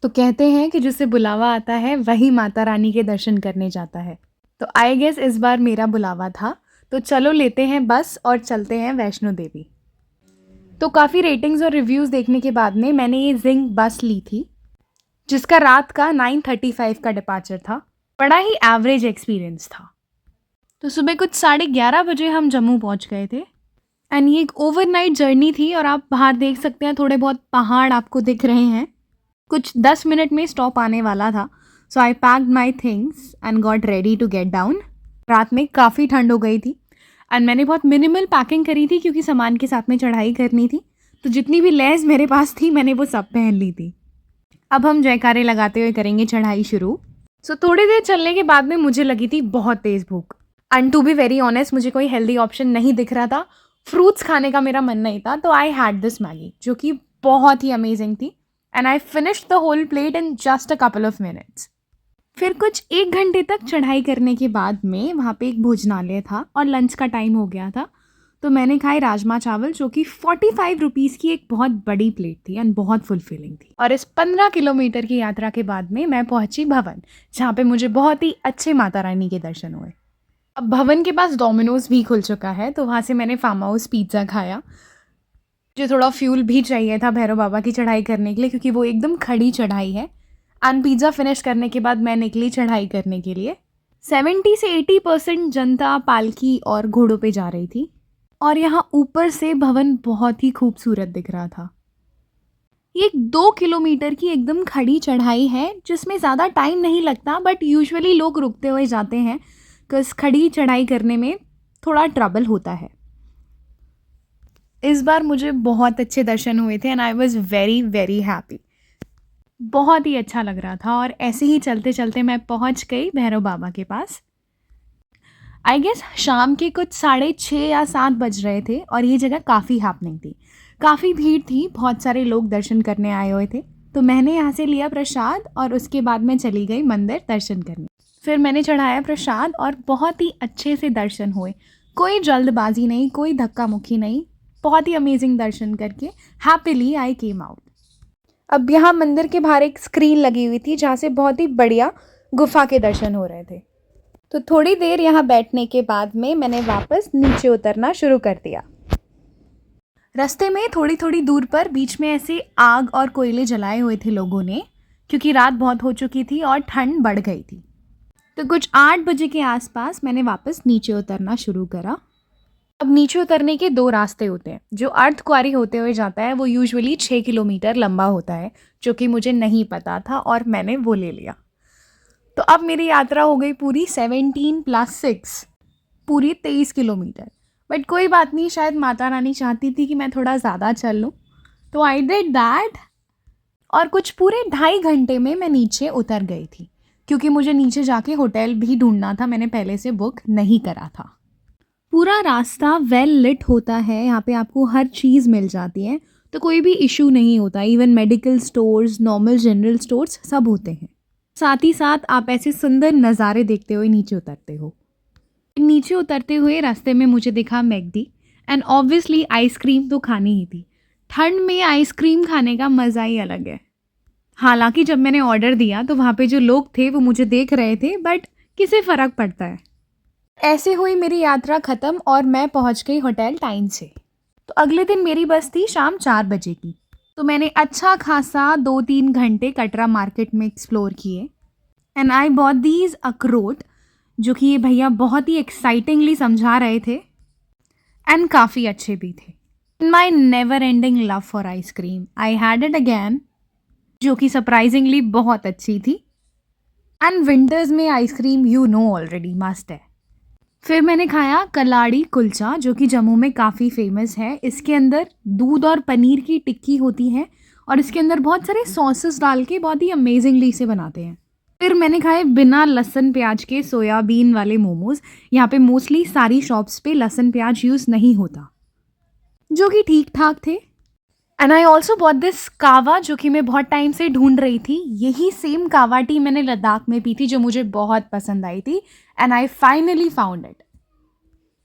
तो कहते हैं कि जिसे बुलावा आता है वही माता रानी के दर्शन करने जाता है। तो आई गेस इस बार मेरा बुलावा था। तो चलो लेते हैं बस और चलते हैं वैष्णो देवी। तो काफ़ी रेटिंग्स और रिव्यूज़ देखने के बाद में मैंने ये जिंक बस ली थी, जिसका रात का 9:35 का डिपार्चर था। बड़ा ही एवरेज एक्सपीरियंस था। तो सुबह कुछ 11:30 बजे हम जम्मू पहुंच गए थे। एंड ये एक ओवरनाइट जर्नी थी और आप बाहर देख सकते हैं थोड़े बहुत पहाड़ आपको दिख रहे हैं। कुछ 10 मिनट में स्टॉप आने वाला था। So I packed my things and got ready to get down. रात में काफ़ी ठंड हो गई थी एंड मैंने बहुत मिनिमल पैकिंग करी थी क्योंकि सामान के साथ में चढ़ाई करनी थी। तो जितनी भी लेस मेरे पास थी मैंने वो सब पहन ली थी। अब हम जयकारे लगाते हुए करेंगे चढ़ाई शुरू। सो थोड़ी देर चलने के बाद में मुझे लगी थी बहुत तेज़ भूख। And to be very honest मुझे कोई हेल्दी ऑप्शन नहीं दिख रहा था। फ्रूट्स खाने का मेरा मन नहीं था। तो आई हैड दिस मैगी जो कि बहुत ही अमेजिंग थी। And I finished the whole plate in just a couple of minutes. फिर कुछ 1 घंटे तक चढ़ाई करने के बाद में वहाँ पे एक भोजनालय था और लंच का टाइम हो गया था। तो मैंने खाए राजमा चावल जो कि 45 रुपीज़ की एक बहुत बड़ी प्लेट थी एंड बहुत फुलफिलिंग थी। और इस 15 किलोमीटर की यात्रा के बाद में मैं पहुंची भवन, जहाँ पे मुझे बहुत ही अच्छे माता रानी के दर्शन हुए। अब भवन के पास डोमिनोज भी खुल चुका है तो वहाँ से मैंने फार्म हाउस पिज़्ज़ा खाया। मुझे थोड़ा फ्यूल भी चाहिए था भैरव बाबा की चढ़ाई करने के लिए क्योंकि वो एकदम खड़ी चढ़ाई है। एंड पिज़्ज़ा फिनिश करने के बाद मैं निकली चढ़ाई करने के लिए। 70 से 80% जनता पालकी और घोड़ों पे जा रही थी और यहाँ ऊपर से भवन बहुत ही खूबसूरत दिख रहा था। ये 2 किलोमीटर की एकदम खड़ी चढ़ाई है जिसमें ज़्यादा टाइम नहीं लगता, बट यूजुअली लोग रुकते हुए जाते हैं बिकॉज खड़ी चढ़ाई करने में थोड़ा ट्रबल होता है। इस बार मुझे बहुत अच्छे दर्शन हुए थे and I was very very happy. बहुत ही अच्छा लग रहा था और ऐसे ही चलते चलते मैं पहुंच गई भैरव बाबा के पास। आई गेस शाम के कुछ 6:30 या 7 बज रहे थे और ये जगह काफ़ी हैपनिंग थी, काफ़ी भीड़ थी, बहुत सारे लोग दर्शन करने आए हुए थे। तो मैंने यहाँ से लिया प्रसाद और उसके बाद मैं चली गई मंदिर दर्शन करने। फिर मैंने चढ़ाया प्रसाद और बहुत ही अच्छे से दर्शन हुए। कोई जल्दबाजी नहीं, कोई धक्का मुक्की नहीं, बहुत ही अमेजिंग दर्शन करके हैप्पीली आई केम आउट। अब यहाँ मंदिर के बाहर एक स्क्रीन लगी हुई थी जहाँ से बहुत ही बढ़िया गुफा के दर्शन हो रहे थे। तो थोड़ी देर यहाँ बैठने के बाद में मैंने वापस नीचे उतरना शुरू कर दिया। रास्ते में थोड़ी थोड़ी दूर पर बीच में ऐसे आग और कोयले जलाए हुए थे लोगों ने, क्योंकि रात बहुत हो चुकी थी और ठंड बढ़ गई थी। तो कुछ 8 बजे के आसपास मैंने वापस नीचे उतरना शुरू करा। अब नीचे उतरने के 2 रास्ते होते हैं। जो अर्धकुंवारी होते हुए जाता है वो यूजुअली 6 किलोमीटर लंबा होता है, जो कि मुझे नहीं पता था और मैंने वो ले लिया। तो अब मेरी यात्रा हो गई पूरी 17 + 6, पूरी 23 किलोमीटर। बट कोई बात नहीं, शायद माता रानी चाहती थी कि मैं थोड़ा ज़्यादा चल लूँ, तो आई डिड दैट। और कुछ पूरे 2.5 घंटे में मैं नीचे उतर गई थी, क्योंकि मुझे नीचे जाके होटल भी ढूंढना था, मैंने पहले से बुक नहीं करा था। पूरा रास्ता वेल लिट होता है, यहाँ पे आपको हर चीज़ मिल जाती है, तो कोई भी इशू नहीं होता। Even medical stores, normal general stores सब होते हैं। साथ ही साथ आप ऐसे सुंदर नज़ारे देखते हुए नीचे उतरते हो। नीचे उतरते हुए रास्ते में मुझे दिखा मैकडी एंड ऑब्वियसली आइसक्रीम तो खानी ही थी। ठंड में आइसक्रीम खाने का मज़ा ही अलग है। हालांकि जब मैंने ऑर्डर दिया तो वहाँ पे जो लोग थे वो मुझे देख रहे थे, बट किसे फ़र्क पड़ता है। ऐसे हुई मेरी यात्रा ख़त्म और मैं पहुँच गई होटल टाइम से। तो अगले दिन मेरी बस थी शाम 4 बजे की। तो मैंने अच्छा खासा 2-3 घंटे कटरा मार्केट में एक्सप्लोर किए एंड आई बॉट दीज अखरोट, जो कि ये भैया बहुत ही एक्साइटिंगली समझा रहे थे एंड काफ़ी अच्छे भी थे। My never ending love for ice cream, I had it again, जो कि सरप्राइजिंगली बहुत अच्छी थी। एंड विंटर्स में ice cream you know already must है। फिर मैंने खाया कलाड़ी कुलचा, जो कि जम्मू में काफ़ी फेमस है। इसके अंदर दूध और पनीर की टिक्की होती है और इसके अंदर बहुत सारे सॉसेस डाल के बहुत ही अमेजिंगली इसे बनाते हैं। फिर मैंने खाए बिना लहसुन प्याज के सोयाबीन वाले मोमोज़। यहाँ पे मोस्टली सारी शॉप्स पे लहसुन प्याज यूज़ नहीं होता, जो कि ठीक ठाक थे। And I also bought this कावा, जो कि मैं बहुत टाइम से ढूंढ रही थी। यही सेम कावा टी मैंने लद्दाख में पी थी, जो मुझे बहुत पसंद आई थी and I finally found it.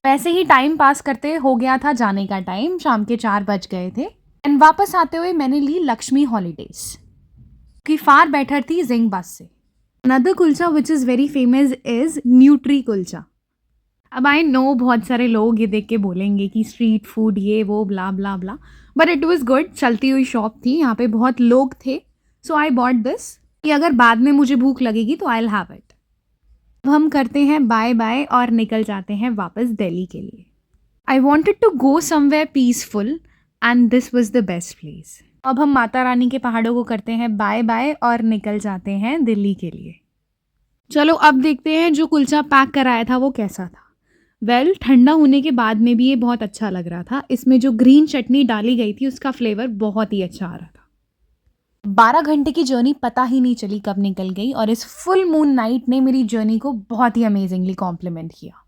वैसे ही टाइम पास करते हो गया था जाने का टाइम, शाम के 4 बज गए थे एंड वापस आते हुए मैंने ली लक्ष्मी हॉलीडेज़। कि फार बेटर थी जिंग बस से। Another kulcha which is very famous is nutri kulcha. अब आई नो बहुत सारे लोग ये देख के बोलेंगे कि स्ट्रीट फूड ये वो ब्ला ब्ला ब्ला, बट इट वॉज गुड। चलती हुई शॉप थी, यहाँ पे बहुत लोग थे, सो आई बॉट दिस कि अगर बाद में मुझे भूख लगेगी तो आई विल हैव इट। अब हम करते हैं बाय बाय और निकल जाते हैं वापस दिल्ली के लिए। I wanted to go somewhere peaceful and this was the best place. अब हम माता रानी के पहाड़ों को करते हैं बाय बाय और निकल जाते हैं दिल्ली के लिए। चलो अब देखते हैं जो कुलचा पैक कराया था वो कैसा था। वेल, ठंडा होने के बाद में भी ये बहुत अच्छा लग रहा था। इसमें जो ग्रीन चटनी डाली गई थी उसका फ्लेवर बहुत ही अच्छा आ रहा था। 12 घंटे की जर्नी पता ही नहीं चली कब निकल गई, और इस फुल मून नाइट ने मेरी जर्नी को बहुत ही अमेजिंगली कॉम्प्लीमेंट किया।